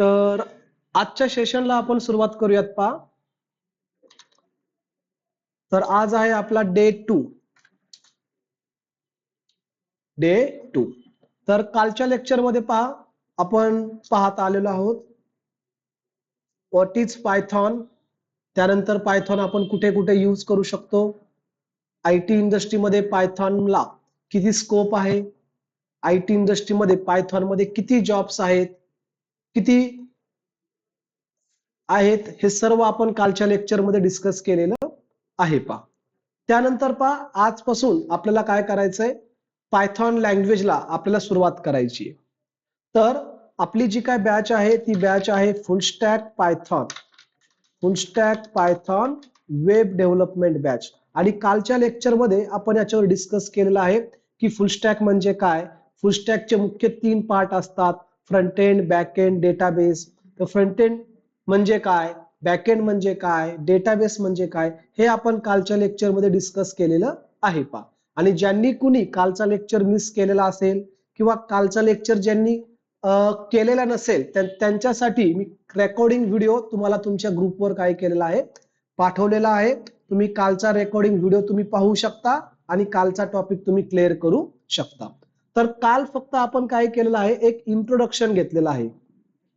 तर आजच्या सेशनला आपण सुरुवात करूयात पहा. तर आज आहे आपला डे 2. तर कालच्या लेक्चर मध्ये पहा आपण पाहत आलेलो आहोत व्हॉट इज पायथॉन, त्यानंतर पायथॉन आपण कुठे कुठे यूज करू शकतो, आयटी इंडस्ट्रीमध्ये पायथॉनला किती स्कोप आहे, आयटी इंडस्ट्रीमध्ये पायथॉन मध्ये किती जॉब्स आहेत, किती आहेत, हे सर्व आपण कालच्या लेक्चर मध्ये डिस्कस केलेलं आहे पहा. त्यानंतर पहा आजपासून आपल्याला काय करायचंय, पायथॉन लँग्वेजला आपल्याला सुरुवात करायची आहे. तर आपली जी काय बॅच आहे ती बॅच आहे फुल stack Python web development batch. आणि कालच्या लेक्चर मध्ये आपण याच्यावर डिस्कस केलेलं आहे की फुल स्टॅक म्हणजे काय. फुल स्टॅकचे मुख्य 3 पार्ट असतात, front end, back end, database. तर फ्रंट एंड म्हणजे काय, बॅक एंड म्हणजे काय, डेटाबेस म्हणजे काय, हे आपण कालच्या लेक्चर मध्ये डिस्कस केलेलं आहे पहा. आणि ज्यांनी कुणी कालचा लेक्चर मिस केलेला असेल किंवा कालचा लेक्चर ज्यांनी केलेला नसेल त्यांच्यासाठी मी रेकॉर्डिंग व्हिडिओ तुम्हाला तुमच्या ग्रुपवर काय केलेला आहे, पाठवलेला आहे. तुम्ही कालचा रेकॉर्डिंग व्हिडिओ तुम्ही पाहू शकता आणि कालचा टॉपिक तुम्ही क्लिअर करू शकता. तर काल फक्त आपण काय केलेलं आहे, एक इंट्रोडक्शन घेतलेलं आहे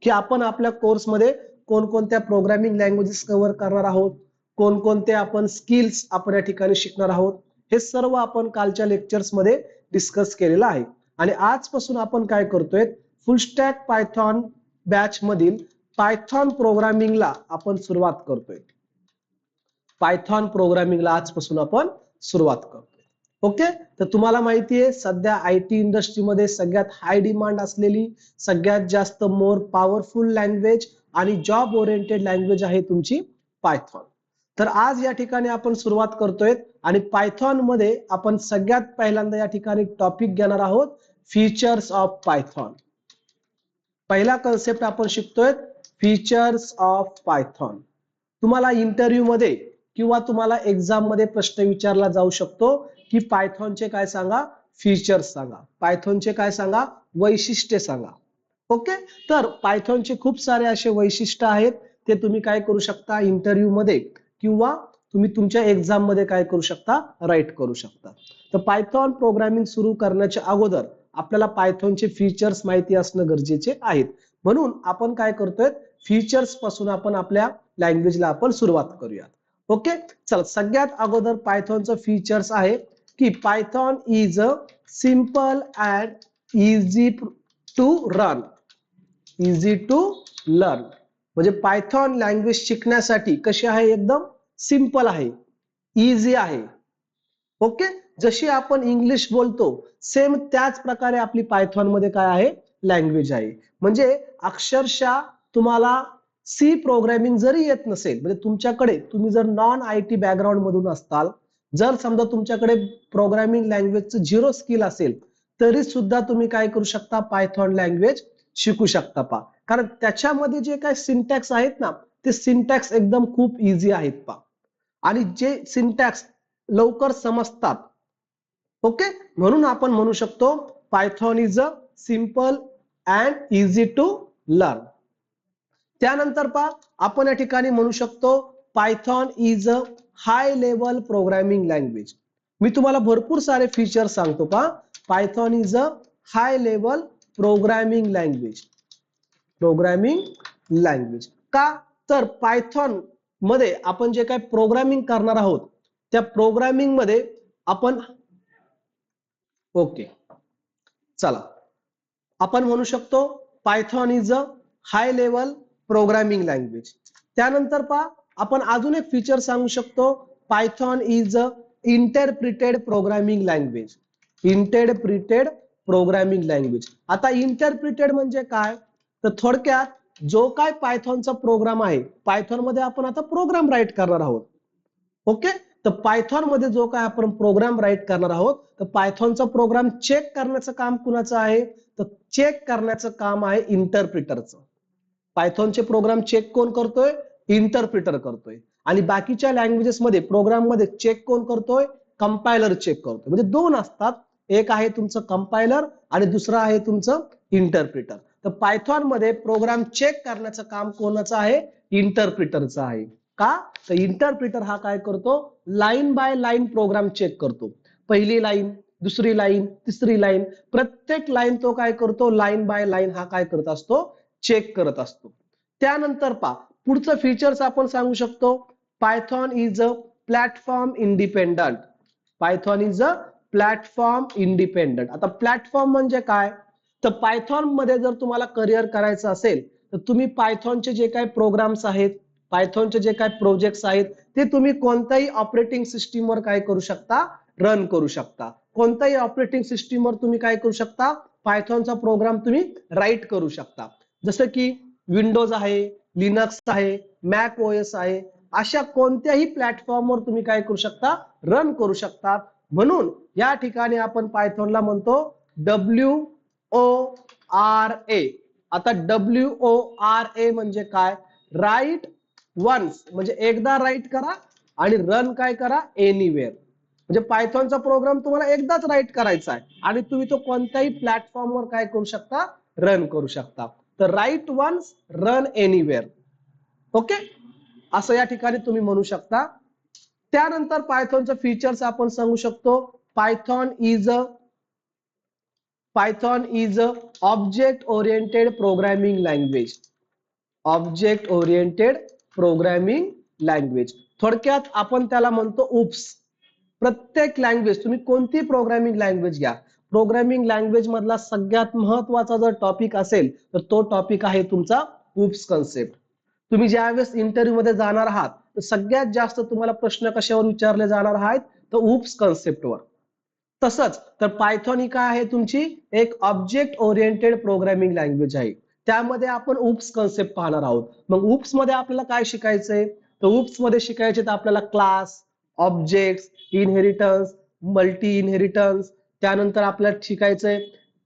की आपण आपल्या कोर्समध्ये कोणकोणत्या प्रोग्रामिंग लँग्वेजेस कव्हर करणार आहोत, कोणकोणते आपण स्किल्स आपण या ठिकाणी शिकणार आहोत, हे सर्व आपण कालच्या लेक्चर्स मध्ये डिस्कस केलेलं आहे. आणि आजपासून आपण काय करतोय, फुल स्टॅक पायथॉन बॅच मधील पायथॉन प्रोग्रामिंगला आपण सुरुवात करतोय. पायथॉन प्रोग्रामिंगला आजपासून आपण सुरुवात करतोय. ओके. तर तुम्हाला माहिती आहे सध्या आयटी इंडस्ट्रीमध्ये सगळ्यात हाय डिमांड असलेली, सगळ्यात जास्त मोर पॉवरफुल लँग्वेज आणि जॉब ओरिएंटेड लँग्वेज आहे तुमची पायथॉन. तर आज या ठिकाणी आपण सुरुवात करतोय आणि पायथॉन मध्ये आपण सगळ्यात पहिल्यांदा या ठिकाणी टॉपिक घेणार आहोत फीचर्स ऑफ पायथॉन. पहिला कन्सेप्ट आपण शिकतोय फीचर्स ऑफ पायथॉन. तुम्हाला इंटरव्ह्यू मध्ये किंवा तुम्हाला एक्झाम मध्ये प्रश्न विचारला जाऊ शकतो की पायथॉनचे काय सांगा, फीचर्स सांगा, पायथॉनचे काय सांगा, वैशिष्ट्ये सांगा. ओके. तर पायथॉनचे खूप सारे असे वैशिष्ट्य आहेत, ते तुम्ही काय करू शकता इंटरव्ह्यू मध्ये किंवा तुम्ही तुमच्या एक्झाम मध्ये काय करू शकता, राईट करू शकता. तर पायथॉन प्रोग्रामिंग सुरू करण्याच्या अगोदर आपल्याला पायथॉनचे फीचर्स माहिती असणं गरजेचे आहेत. म्हणून आपण काय करतोय, फीचर्स पासून आपण आपल्या लँग्वेजला आपण सुरुवात करूया. ओके. चला, सगळ्यात अगोदर पायथॉनचं फीचर्स आहे की Python is a simple and easy to run. Easy to learn म्हणजे पायथॉन लँग्वेज शिकण्यासाठी कशी आहे, एकदम सिंपल आहे, इझी आहे. ओके. जशी आपण इंग्लिश बोलतो सेम त्याच प्रकारे आपली पायथॉन मध्ये काय आहे, लँग्वेज आहे. म्हणजे अक्षरशः तुम्हाला सी प्रोग्रामिंग जरी येत नसेल, म्हणजे तुमच्याकडे तुम्ही जर नॉन आयटी बॅकग्राऊंड मधून असताल, जर समजा तुमच्याकडे प्रोग्रामिंग लँग्वेजचं 0 स्किल असेल, तरी सुद्धा तुम्ही काय करू शकता, पायथॉन लँग्वेज शिकू शकता पहा. कारण त्याच्यामध्ये जे काय सिंटॅक्स आहेत ना, ते सिंटॅक्स एकदम खूप इझी आहेत पहा. आणि जे सिंटॅक्स लवकर समजतात. ओके. म्हणून आपण म्हणू शकतो Python is a simple and easy to learn. त्यानंतर पहा आपण या ठिकाणी म्हणू शकतो Python is a high level programming language. मी तुम्हाला भरपूर सारे फीचर्स सांगतो पहा. Python is a high level programming language. का तर पायथॉन मध्ये आपण जे काय प्रोग्रामिंग करणार आहोत त्या प्रोग्रामिंग मध्ये आपण ओके चला आपण म्हणू शकतो Python is a high level programming language. त्यानंतर पहा आपण अजून एक फीचर सांगू शकतो Python is a interpreted programming language. Interpreted programming language. आता इंटरप्रिटेड म्हणजे काय, तर थोडक्यात जो काय पायथॉनचा प्रोग्राम आहे, पायथॉन मध्ये आपण आता प्रोग्राम राईट करणार आहोत. ओके. तर पायथॉन मध्ये जो काय आपण प्रोग्राम राईट करणार आहोत, तर पायथॉनचा प्रोग्राम चेक करण्याचं काम कुणाचं आहे, तर चेक करण्याचं काम आहे इंटरप्रिटरचं. पायथॉनचे प्रोग्राम चेक कोण करतोय, इंटरप्रिटर करतोय. आणि बाकीच्या लँग्वेजेस मध्ये प्रोग्राम मध्ये चेक कोण करतोय, कंपायलर चेक करतोय. म्हणजे दोन असतात, एक आहे तुमचं कंपायलर आणि दुसरं आहे तुमचं इंटरप्रिटर. तर पायथॉन मध्ये प्रोग्राम चेक करण्याचं काम कोणाचं आहे? इंटरप्रिटरचं आहे. का? तर इंटरप्रिटर हा काय करतो? Line by line program check करतो. पहिली लाईन, दुसरी लाईन, तिसरी लाईन, प्रत्येक लाईन तो काय करतो? लाईन बाय लाईन हा काय करत असतो? चेक करत असतो. त्यानंतर पहा पुढचं फीचर्स आपण सांगू शकतो. Python is a platform independent. Python is a platform independent. आता प्लॅटफॉर्म म्हणजे काय? तर पायथॉन मध्ये जर तुम्हाला करिअर करायचं असेल तर तुम्ही पायथॉनचे जे काही प्रोग्राम्स आहेत, पायथॉनचे जे काही प्रोजेक्ट्स आहेत ते तुम्ही कोणत्याही ऑपरेटिंग सिस्टीमवर काय करू शकता? रन करू शकता. कोणत्याही ऑपरेटिंग सिस्टीमवर तुम्ही काय करू शकता? पायथॉनचा प्रोग्राम तुम्ही राईट करू शकता. जसं की विंडोज आहे, लिनक्स आहे, मॅक ओएस आहे, अशा कोणत्याही प्लॅटफॉर्मवर तुम्ही काय करू शकता? रन करू शकता. म्हणून या ठिकाणी आपण पायथॉनला म्हणतो WORA. आता WORA म्हणजे काय? राईट वन्स म्हणजे एकदा राईट करा आणि रन काय करा? एनिवेअर. म्हणजे पायथॉनचा प्रोग्राम तुम्हाला एकदाच राईट करायचा आहे आणि तुम्ही तो कोणत्याही प्लॅटफॉर्मवर काय करू शकता? रन करू शकता. तर write once, run anywhere. Okay, असं या ठिकाणी तुम्ही म्हणू शकता. त्यानंतर पायथॉनचं फीचर्स आपण सांगू शकतो. Python is object oriented programming language. Object oriented programming language. थोडक्यात आपण त्याला म्हणतो UPS. प्रत्येक लँग्वेज तुम्ही कोणती प्रोग्रामिंग लँग्वेज घ्या, प्रोग्रामिंग लँग्वेज मधला सगळ्यात महत्वाचा जर टॉपिक असेल तर तो टॉपिक आहे तुमचा UPS कन्सेप्ट. तुम्ही ज्यावेळेस इंटरव्ह्यू मध्ये जाणार आहात तर सगळ्यात जास्त तुम्हाला प्रश्न कशावर विचारले जाणार आहेत? तर UPS कन्सेप्टवर. तसंच तर पायथॉन ही काय आहे? तुमची एक ऑब्जेक्ट ओरिएंटेड प्रोग्रामिंग लँग्वेज आहे. त्यामध्ये आपण UPS कन्सेप्ट पाहणार आहोत. मग UPS मध्ये आपल्याला काय शिकायचंय? तर UPS मध्ये शिकायचे तर आपल्याला class, objects, inheritance, multi inheritance, त्यानंतर आपल्याला शिकायचंय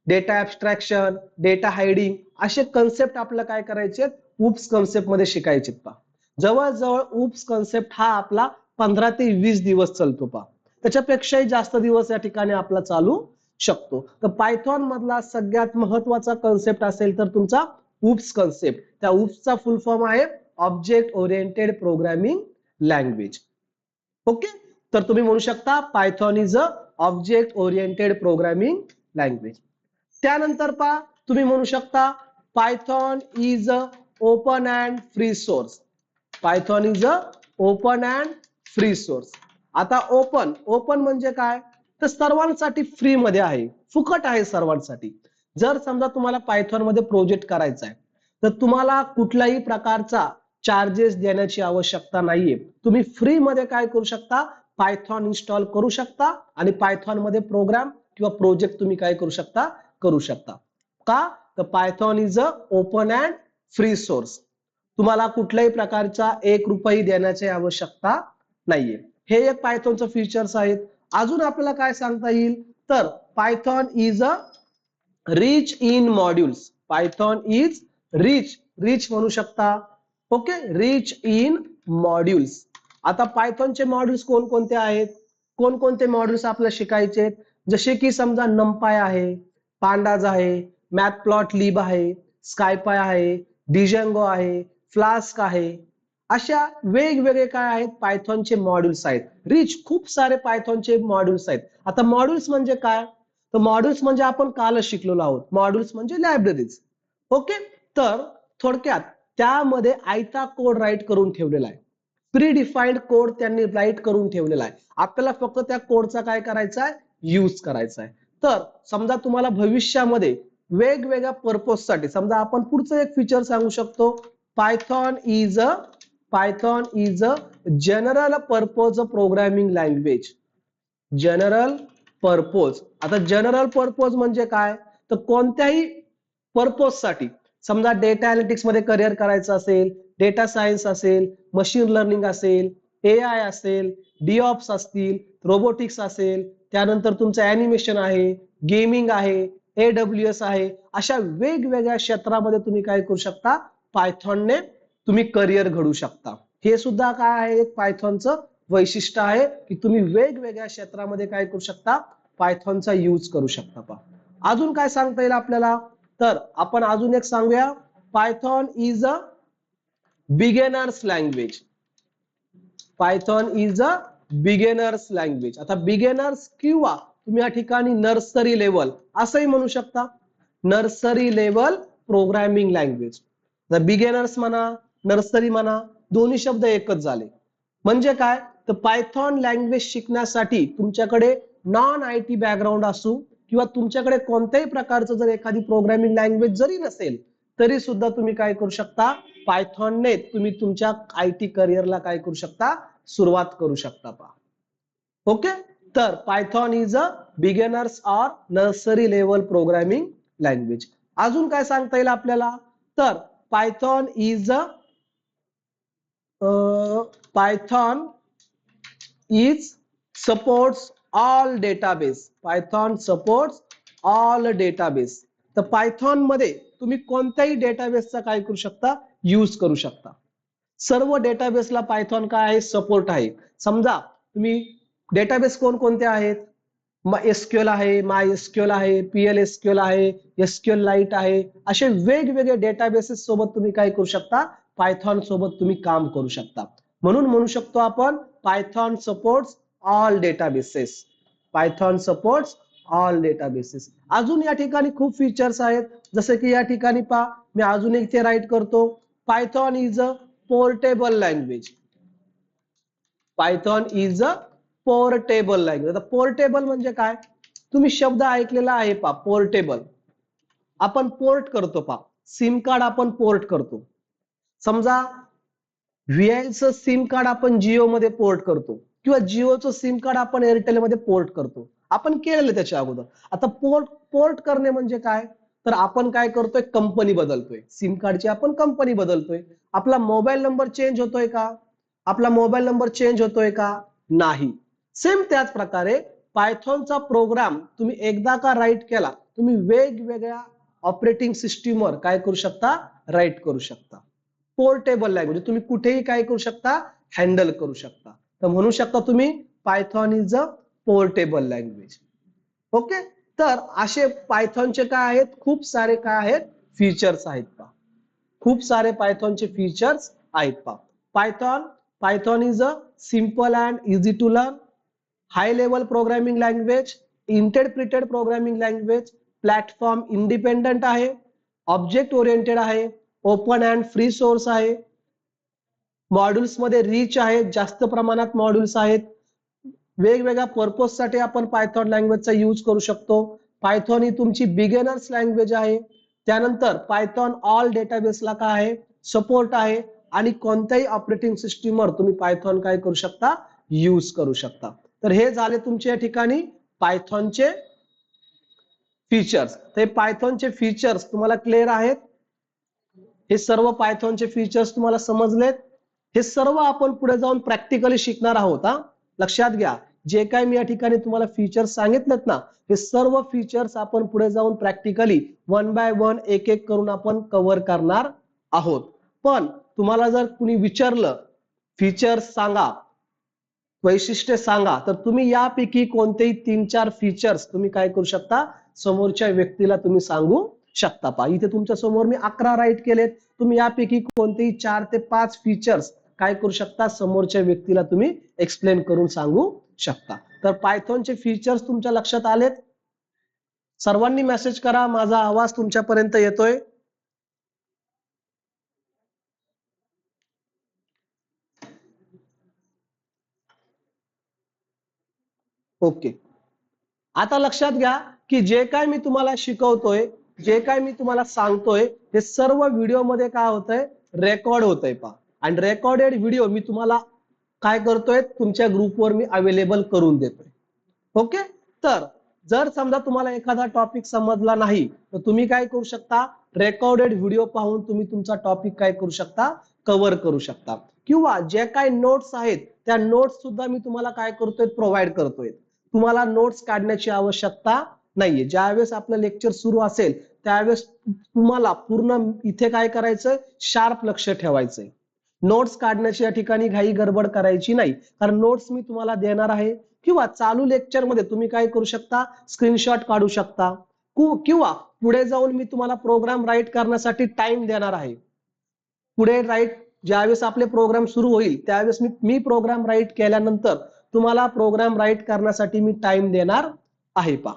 डेटा ऍब्स्ट्रॅक्शन, डेटा हायडिंग, असे कन्सेप्ट आपल्याला काय करायचे? UPS कन्सेप्ट मध्ये शिकायचे. पहा जवळजवळ UPS कन्सेप्ट हा आपला 15 ते 20 दिवस चालतो. पहा त्याच्यापेक्षाही जास्त दिवस या ठिकाणी आपला चालू शकतो. तर पायथॉन मधला सगळ्यात महत्वाचा कन्सेप्ट असेल तर तुमचा UPS कन्सेप्ट. त्या UPS चा फुल फॉर्म आहे object oriented programming language. Okay, तर तुम्ही म्हणू शकता Python is a object oriented programming language. त्यानंतर पहा तुम्ही म्हणू शकता Python is a open and free source. Python is a open and free source. आता ओपन म्हणजे काय? तर सर्वांसाठी फ्री मध्ये आहे, फुकट आहे सर्वांसाठी. जर समजा तुम्हाला पायथॉन मध्ये प्रोजेक्ट करायचा आहे तर तुम्हाला कुठल्याही प्रकारचा चार्जेस देण्याची आवश्यकता नाहीये. तुम्ही फ्री मध्ये काय करू शकता? पायथॉन इन्स्टॉल करू शकता आणि पायथॉन मध्ये प्रोग्राम किंवा प्रोजेक्ट तुम्ही काय करू शकता? करू शकता. का? तर Python is a open and free source. तुम्हाला कुठल्याही प्रकारचा 1 रुपया देण्याची आवश्यकता नाहीये. हे एक पायथॉनचं फीचर्स आहेत. अजून आपल्याला काय सांगता येईल? तर Python is a rich in modules. Python is rich म्हणू शकता. Okay, rich in modules. आता पायथॉनचे मॉड्यूल्स कोणकोणते आहेत? कोणकोणते मॉड्यूल्स आपल्याला शिकायचे? जसे की समजा नमपाय आहे, पांडाज आहे, मॅटप्लॉटलिब आहे, स्कायपाय आहे, डिजंगो आहे, फ्लास्क आहे. अशा वेगवेगळे काय आहेत? पायथॉनचे मॉड्यूल्स आहेत. रिच, खूप सारे पायथॉनचे मॉड्यूल्स आहेत. आता मॉड्यूल्स म्हणजे काय? तर मॉड्यूल्स म्हणजे आपण कालच शिकलेलो आहोत. मॉड्यूल्स म्हणजे लायब्ररीज. ओके, तर थोडक्यात त्यामध्ये आयता कोड राईट करून ठेवलेला आहे. प्री डिफाईन्ड कोड त्यांनी राईट करून ठेवलेला आहे. आपल्याला फक्त त्या कोडचा काय करायचा आहे? यूज करायचा आहे. तर समजा तुम्हाला भविष्यामध्ये वेगवेगळ्या पर्पज साठी, समजा आपण पुढचं एक फीचर सांगू शकतो. Python is a general purpose programming language. General purpose. आता जनरल पर्पज म्हणजे काय? तर कोणत्याही पर्पज साठी, समजा डेटा अनालिटिक्स मध्ये करिअर करायचं असेल, डेटा सायन्स असेल, मशीन लर्निंग असेल, AI असेल, DOps असतील, रोबोटिक्स असेल, त्यानंतर तुमचं ॲनिमेशन आहे, गेमिंग आहे, AWS आहे, अशा वेगवेगळ्या क्षेत्रामध्ये तुम्ही काय करू शकता? पायथॉनने तुम्ही करिअर घडू शकता. हे सुद्धा काय आहे? एक पायथॉनचं वैशिष्ट्य आहे की तुम्ही वेगवेगळ्या क्षेत्रामध्ये काय करू शकता? पायथॉनचा यूज करू शकता. पहा अजून काय सांगता येईल आपल्याला? तर आपण अजून एक सांगूया, Python is a beginners language. Python is a beginners language. आता बिगिनर्स किंवा तुम्ही या ठिकाणी नर्सरी लेवल असंही म्हणू शकता. Nursery level programming language. Beginners म्हणा, नर्सरी म्हणा, दोन्ही शब्द एकच झाले. म्हणजे काय, तर पायथॉन लँग्वेज शिकण्यासाठी तुमच्याकडे नॉन आयटी बॅकग्राऊंड असू किंवा तुमच्याकडे कोणत्याही प्रकारचं जर एखादी प्रोग्रामिंग लँग्वेज जरी नसेल तरी सुद्धा तुम्ही काय करू शकता, पायथॉनने तुम्ही तुमच्या आयटी करिअरला काय करू शकता, सुरुवात करू शकता. पहा, ओके. तर Python is a beginners or nursery level programming language. अजून काय सांगता येईल आपल्याला, तर Python is a Python is supports all database. Python supports all database. तर पायथॉन मध्ये तुम्ही कोणत्याही डेटाबेसचा काय करू शकता, यूज करू शकता. सर्व डेटाबेसला पायथॉन काय आहे, सपोर्ट आहे. समजा तुम्ही डेटाबेस कोणकोणते आहेत, एसक्यूएल आहे, माय एसक्यूएल आहे, पीएल एसक्यूएल आहे, एसक्यूएल लाईट आहे, असे वेगवेगळे डेटाबेसेस सोबत तुम्ही काय करू शकता, पायथॉन सोबत तुम्ही काम करू शकता. म्हणून म्हणू शकतो आपण Python supports all databases. Python supports all databases. अजून या ठिकाणी खूप फीचर्स आहेत, जसे की या ठिकाणी पहा, मी अजून इथे राईट करतो, Python is a portable language. Python is a portable language. आता पोर्टेबल म्हणजे काय, तुम्ही शब्द ऐकलेला आहे पहा, पोर्टेबल. आपण पोर्ट करतो पहा, सिम कार्ड आपण पोर्ट करतो. समजा व्हीआयचं सिम कार्ड आपण जिओ मध्ये पोर्ट करतो किंवा जिओचं सिम कार्ड आपण एअरटेल मध्ये पोर्ट करतो. आपण केलेलं त्याच्या अगोदर. आता पोर्ट करणे म्हणजे काय, तर आपण काय करतोय, कंपनी बदलतोय. सिम कार्डची आपण कंपनी बदलतोय. आपला मोबाईल नंबर चेंज होतोय का, आपला मोबाईल नंबर चेंज होतोय का, नाही. सेम त्याच प्रकारे पायथॉनचा प्रोग्राम तुम्ही एकदा का राईट केला, तुम्ही वेगवेगळ्या ऑपरेटिंग सिस्टीमवर काय करू शकता, राईट करू शकता. पोर्टेबल लँग्वेज, तुम्ही कुठेही काय करू शकता, हँडल करू शकता. तर म्हणू शकता तुम्ही Python is a portable language. Okay. तर असे पायथॉनचे काय आहेत, खूप सारे काय आहेत, फीचर्स आहेत पहा. खूप सारे पायथॉनचे फीचर्स आहेत पहा. Python is a simple and easy to learn, high level programming language, interpreted programming language, platform independent आहे, ऑब्जेक्ट ओरिएंटेड आहे, ओपन अँड फ्री सोर्स आहे, मॉड्यूल्स मध्ये रिच आहेत, जास्त प्रमाणात मॉड्यूल्स आहेत, वेगवेगळ्या पर्पज साठी आपण पायथॉन लँग्वेजचा यूज करू शकतो. पायथॉन ही तुमची बिगिनर्स लँग्वेज आहे. त्यानंतर पायथॉन ऑल डेटाबेसला काय आहे, सपोर्ट आहे, आणि कोणत्याही ऑपरेटिंग सिस्टीमवर तुम्ही पायथॉन काय करू शकता, यूज करू शकता. तर हे झाले तुमच्या या ठिकाणी पायथॉनचे फीचर्स. ते पायथॉनचे फीचर्स तुम्हाला क्लिअर आहेत, हे सर्व पायथॉनचे फीचर्स तुम्हाला समजलेत. हे सर्व आपण पुढे जाऊन प्रॅक्टिकली शिकणार आहोत. लक्षात घ्या, जे काही मी या ठिकाणी तुम्हाला फीचर्स सांगितलेत ना, हे सर्व फीचर्स आपण पुढे जाऊन प्रॅक्टिकली वन बाय वन एक एक करून आपण कव्हर करणार आहोत. पण तुम्हाला जर कुणी विचारलं फीचर्स सांगा, वैशिष्ट्ये सांगा, तर तुम्ही यापैकी कोणतेही 3-4 फीचर्स तुम्ही काय करू शकता, समोरच्या व्यक्तीला तुम्ही सांगू शकता. पहा, इथे तुमच्या समोर मी 11 राईट केलेत. तुम्ही यापैकी कोणतेही 4 ते 5 फीचर्स काय करू शकता, समोरच्या व्यक्तीला तुम्ही एक्सप्लेन करून सांगू शकता. तर पायथॉनचे फीचर्स तुमच्या लक्षात आलेत. सर्वांनी मेसेज करा, माझा आवाज तुमच्यापर्यंत येतोय. ओके. आता लक्षात घ्या की जे काय मी तुम्हाला शिकवतोय, जे काय मी तुम्हाला सांगतोय, हे सर्व व्हिडिओ मध्ये काय होतंय, रेकॉर्ड होतंय पहा. आणि रेकॉर्डेड व्हिडिओ मी तुम्हाला काय करतोय, तुमच्या ग्रुपवर मी अवेलेबल करून देतोय. ओके. तर जर समजा तुम्हाला एखादा टॉपिक समजला नाही, तर तुम्ही काय करू शकता, रेकॉर्डेड व्हिडिओ पाहून तुम्ही तुमचा टॉपिक काय करू शकता, कव्हर करू शकता. किंवा जे काही नोट्स आहेत त्या नोट्स सुद्धा मी तुम्हाला काय करतोय, प्रोव्हाइड करतोय. तुम्हाला नोट्स काढण्याची आवश्यकता नाहीये. ज्यावेळेस आपलं लेक्चर सुरू असेल त्यावेळेस तुम्हाला पूर्ण इथे काय करायचंय, शार्प लक्ष ठेवायचंय. नोट्स काढण्याची या ठिकाणी घाई गडबड करायची नाही, कारण नोट्स मी तुम्हाला देणार आहे. किंवा चालू लेक्चर मध्ये तुम्ही काय करू शकता, स्क्रीनशॉट काढू शकता. किंवा पुढे जाऊन मी तुम्हाला प्रोग्राम राईट करण्यासाठी टाइम देणार आहे. पुढे राईट ज्यावेळेस आपले प्रोग्राम सुरू होईल त्यावेळेस मी प्रोग्राम राईट केल्यानंतर तुम्हाला प्रोग्राम राईट करण्यासाठी मी टाइम देणार आहे पा.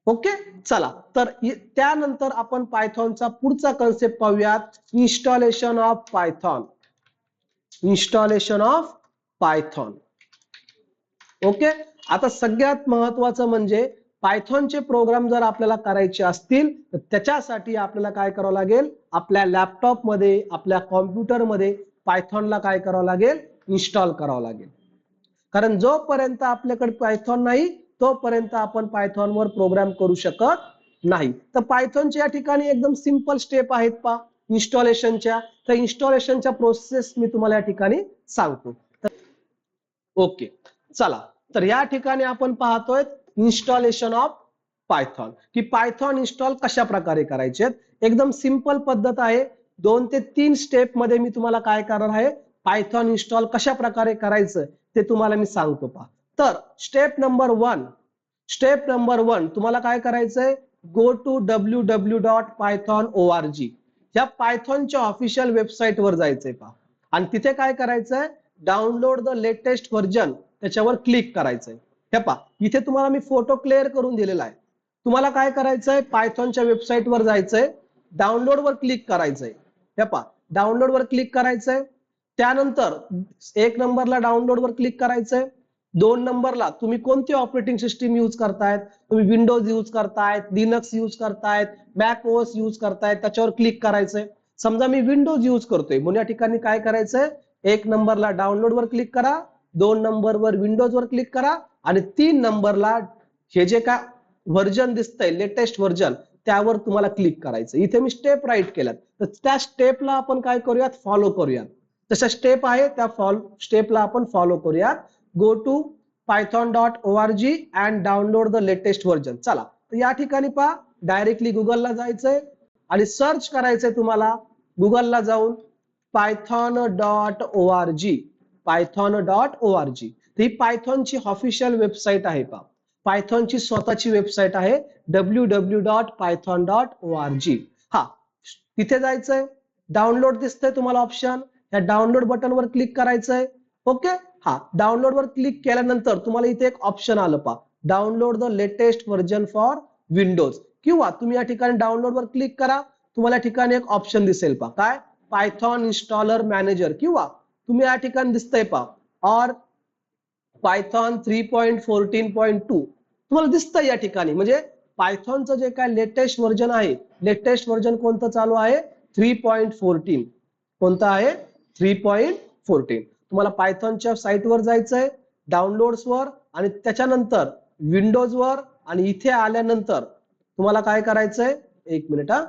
ओके, चला तर त्यानंतर आपण पायथॉनचा पुढचा कन्सेप्ट पाहूयात, installation of Python. Installation of Python. Okay, आता सगळ्यात महत्वाचं म्हणजे पायथॉनचे प्रोग्राम जर आपल्याला करायचे असतील तर त्याच्यासाठी आपल्याला काय करावं लागेल, आपल्या लॅपटॉप मध्ये आपल्या कॉम्प्युटर मध्ये पायथॉनला काय करावं लागेल, इन्स्टॉल करावं लागेल. कारण जोपर्यंत आपल्याकडे पायथॉन नाही तोपर्यंत आपण पायथॉनवर प्रोग्राम करू शकत नाही. तर पायथॉनच्या या ठिकाणी एकदम सिंपल स्टेप आहेत पा इन्स्टॉलेशनच्या. तर इन्स्टॉलेशनच्या प्रोसेस मी तुम्हाला या ठिकाणी सांगतो. ओके, चला तर या ठिकाणी आपण पाहतोय इन्स्टॉलेशन ऑफ पायथॉन, की पायथॉन इन्स्टॉल कशा प्रकारे करायचे. एकदम सिंपल पद्धत आहे. 2 ते 3 स्टेप मध्ये मी तुम्हाला काय करणार आहे, पायथॉन इन्स्टॉल कशा प्रकारे करायचं ते तुम्हाला मी सांगतो पहा. तर स्टेप नंबर 1 तुम्हाला काय करायचंय, गो टू www.python.org या पायथॉनच्या ऑफिशियल वेबसाईट वर जायचंय पहा. आणि तिथे काय करायचंय, डाउनलोड द लेटेस्ट व्हर्जन त्याच्यावर क्लिक करायचंय. हे पहा इथे तुम्हाला मी फोटो क्लिअर करून दिलेला आहे. तुम्हाला काय करायचंय, पायथॉनच्या वेबसाईट वर जायचंय, डाउनलोड वर क्लिक करायचंय. हे पहा डाउनलोड वर क्लिक करायचंय. त्यानंतर 1 नंबरला डाउनलोड वर क्लिक करायचंय. 2 नंबरला तुम्ही कोणती ऑपरेटिंग सिस्टीम यूज करतायत, तुम्ही विंडोज यूज करतायत, लिनक्स यूज करतायत, मॅक ओएस यूज करतायत, त्याच्यावर क्लिक करायचंय. समजा मी विंडोज यूज करतोय म्हणून या ठिकाणी काय करायचंय, 1 नंबरला डाउनलोड वर क्लिक करा, 2 नंबरवर विंडोज वर क्लिक करा आणि 3 नंबरला हे जे काय व्हर्जन दिसतंय लेटेस्ट व्हर्जन त्यावर तुम्हाला क्लिक करायचं. इथे मी स्टेप राईट केल्यात तर त्या स्टेपला आपण काय करूयात, फॉलो करूयात. तशा स्टेप आहे त्या स्टेपला आपण फॉलो करूयात. Go to python.org and download the latest version. चला तर या ठिकाणी पहा डायरेक्टली गुगलला जायचंय आणि सर्च करायचंय तुम्हाला. गुगलला जाऊन python.org python.org ही पायथॉनची ऑफिशियल वेबसाईट आहे पहा. पायथॉनची स्वतःची वेबसाईट आहे www.python.org. हा तिथे जायचंय, डाउनलोड दिसतंय तुम्हाला ऑप्शन, या डाउनलोड बटनवर क्लिक करायचंय. ओके, हा डाउनलोड वर क्लिक केल्यानंतर तुम्हाला इथे एक ऑप्शन आलं पहा, download the latest version for Windows. किंवा तुम्ही या ठिकाणी डाउनलोड वर क्लिक करा, तुम्हाला या ठिकाणी एक ऑप्शन दिसेल पहा, काय पायथॉन इन्स्टॉलर मॅनेजर, किंवा तुम्ही या ठिकाणी दिसतंय पहा और पायथॉन 3.14.2 तुम्हाला दिसतंय या ठिकाणी. म्हणजे पायथॉनचं जे काय लेटेस्ट व्हर्जन आहे, लेटेस्ट व्हर्जन कोणतं चालू आहे, 3.14. कोणतं आहे, 3.14. तुम्हाला पायथॉनच्या साईटवर जायचंय, डाउनलोड्स वर आणि त्याच्यानंतर विंडोज वर आणि इथे आल्यानंतर तुम्हाला काय करायचंय, 1 मिनिट हा,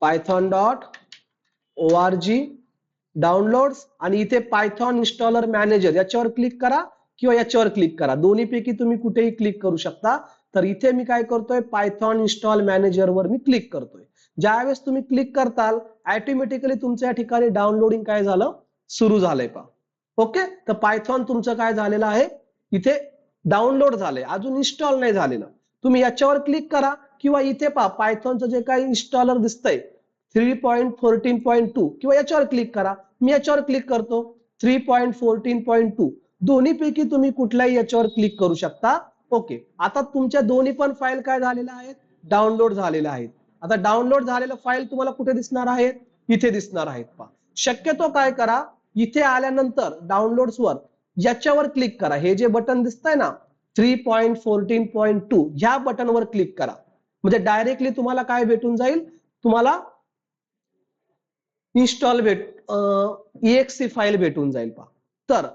python.org डाउनलोड्स आणि इथे पायथॉन इन्स्टॉलर मॅनेजर याच्यावर क्लिक करा किंवा याच्यावर क्लिक करा, दोन्हीपैकी तुम्ही कुठेही क्लिक करू शकता. तर इथे मी काय करतोय, पायथॉन इन्स्टॉल मॅनेजर वर मी क्लिक करतोय. ज्यावेळेस तुम्ही क्लिक करताल ऑटोमॅटिकली तुमच्या या ठिकाणी डाउनलोडिंग काय झालं, सुरू झालंय पहा. ओके, तर पायथॉन तुमचं काय झालेलं आहे, इथे डाउनलोड झालंय, अजून इन्स्टॉल नाही झालेलं. तुम्ही याच्यावर क्लिक करा किंवा इथे पहा पायथॉनचं जे काही इन्स्टॉलर दिसतंय 3.14.2 किंवा याच्यावर क्लिक करा. मी याच्यावर क्लिक करतो 3.14.2, दोन्हीपैकी तुम्ही कुठल्याही याच्यावर क्लिक करू शकता. ओके, आता तुमच्या दोन्ही पण फाईल काय झालेल्या आहेत, डाउनलोड झालेल्या आहेत. आता डाउनलोड झालेलं फाईल तुम्हाला कुठे दिसणार आहेत, इथे दिसणार आहेत पहा. शक्यतो काय करा, इथे आल्यानंतर डाउनलोड्स वर याच्यावर क्लिक करा, हे जे बटन दिसतंय ना 3.14.2 ह्या बटनवर क्लिक करा. म्हणजे डायरेक्टली तुम्हाला काय भेटून जाईल, तुम्हाला इन्स्टॉल exe फाईल भेटून जाईल पहा. तर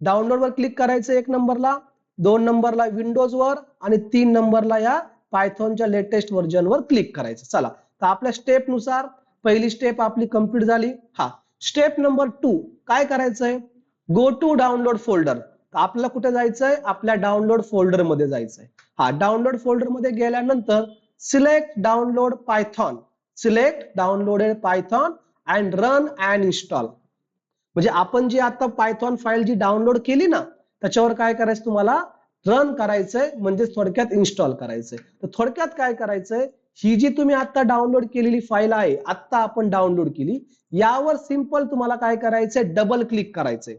डाउनलोड वर क्लिक करायचं 1 नंबरला, 2 नंबरला विंडोज वर आणि 3 नंबरला या पायथॉनच्या लेटेस्ट व्हर्जन वर क्लिक करायचं. चला तर आपल्या स्टेप नुसार पहिली स्टेप आपली कंप्लीट झाली. हा स्टेप नंबर 2 काय करायचंय, गो टू डाउनलोड फोल्डर. आपल्याला कुठे जायचंय, आपल्या डाउनलोड फोल्डर मध्ये जायचंय. हा डाउनलोड फोल्डर मध्ये गेल्यानंतर select download Python, select downloaded Python and run and install. म्हणजे आपण जी आता पायथॉन फाईल जी डाउनलोड केली ना त्याच्यावर काय करायचं, तुम्हाला रन करायचंय म्हणजे थोडक्यात इन्स्टॉल करायचंय. तर थोडक्यात काय करायचंय, ही जी तुम्ही आता डाउनलोड केलेली फाईल आहे, आता आपण डाउनलोड केली, यावर सिंपल तुम्हाला काय करायचंय, डबल क्लिक करायचंय.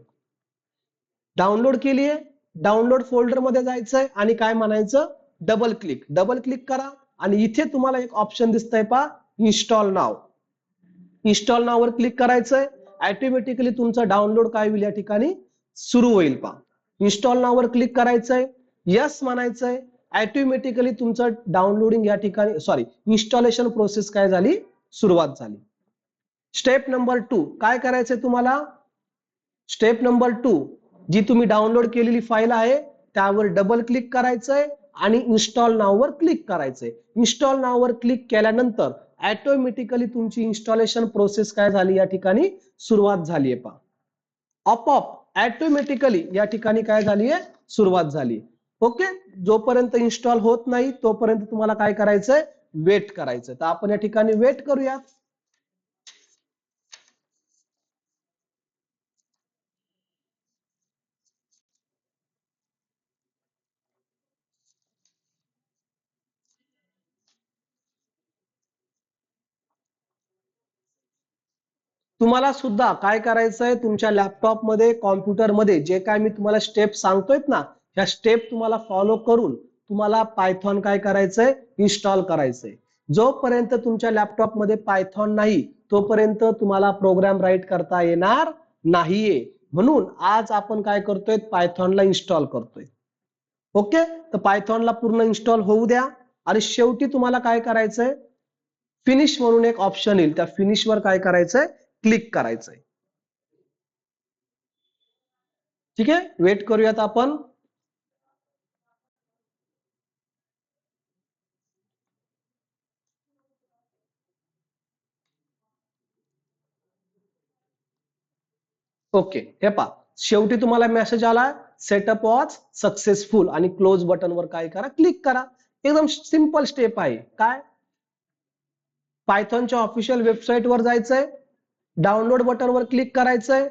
डाउनलोड केलीये, डाउनलोड फोल्डर मध्ये जायचंय आणि काय म्हणायचं, डबल क्लिक. डबल क्लिक करा आणि इथे तुम्हाला एक ऑप्शन दिसतंय पहा, इन्स्टॉल नाव. इन्स्टॉल नाव वर क्लिक करायचंय. ऑटोमॅटिकली तुमचं डाउनलोड काय होईल या ठिकाणी सुरू होईल पहा. इन्स्टॉल नाव वर क्लिक करायचंय, यस म्हणायचंय. ऑटोमॅटिकली तुमचं डाउनलोडिंग या ठिकाणी इन्स्टॉलेशन प्रोसेस काय झाली, सुरुवात झाली. स्टेप नंबर 2 काय करायचंय तुम्हाला, स्टेप नंबर 2 जी तुम्ही डाउनलोड केलेली फाईल आहे त्यावर डबल क्लिक करायचंय आणि इन्स्टॉल नाव वर क्लिक करायचंय. इन्स्टॉल नाव वर क्लिक केल्यानंतर ऑटोमॅटिकली तुमची इन्स्टॉलेशन प्रोसेस काय झाली या ठिकाणी सुरुवात झाली आहे पहा. आपोआप ऑटोमॅटिकली या ठिकाणी काय झाली आहे, सुरुवात झाली. ओके, जोपर्यंत इन्स्टॉल होत नाही तोपर्यंत तुम्हाला काय करायचंय, वेट करायचं. तर आपण या ठिकाणी वेट करूयात. तुम्हाला सुद्धा काय करायचंय, तुमच्या लॅपटॉप मध्ये, कॉम्प्युटर मध्ये जे काय मी तुम्हाला स्टेप सांगतोय ना, ह्या स्टेप तुम्हाला फॉलो करून तुम्हाला पायथॉन काय करायचंय, इन्स्टॉल करायचंय. जोपर्यंत तुमच्या लॅपटॉप मध्ये पायथॉन नाही तोपर्यंत तुम्हाला प्रोग्राम राईट करता येणार नाहीये. म्हणून आज आपण काय करतोय, पायथॉनला इन्स्टॉल करतोय. ओके, तर पायथॉनला पूर्ण इन्स्टॉल होऊ द्या आणि शेवटी तुम्हाला काय करायचंय, फिनिश म्हणून एक ऑप्शन येईल, त्या फिनिश वर काय करायचंय, क्लिक करायचंय. ठीक आहे, वेट करूयात आपण. ओके, हे पहा शेवटी तुम्हाला मेसेज आला, सेटअप वॉज सक्सेसफुल आणि क्लोज बटन वर काय करा, क्लिक करा. एकदम सिंपल स्टेप आहे. काय, पायथॉनच्या ऑफिशियल वेबसाईट वर जायचंय, डाउनलोड बटन वर क्लिक करायचंय.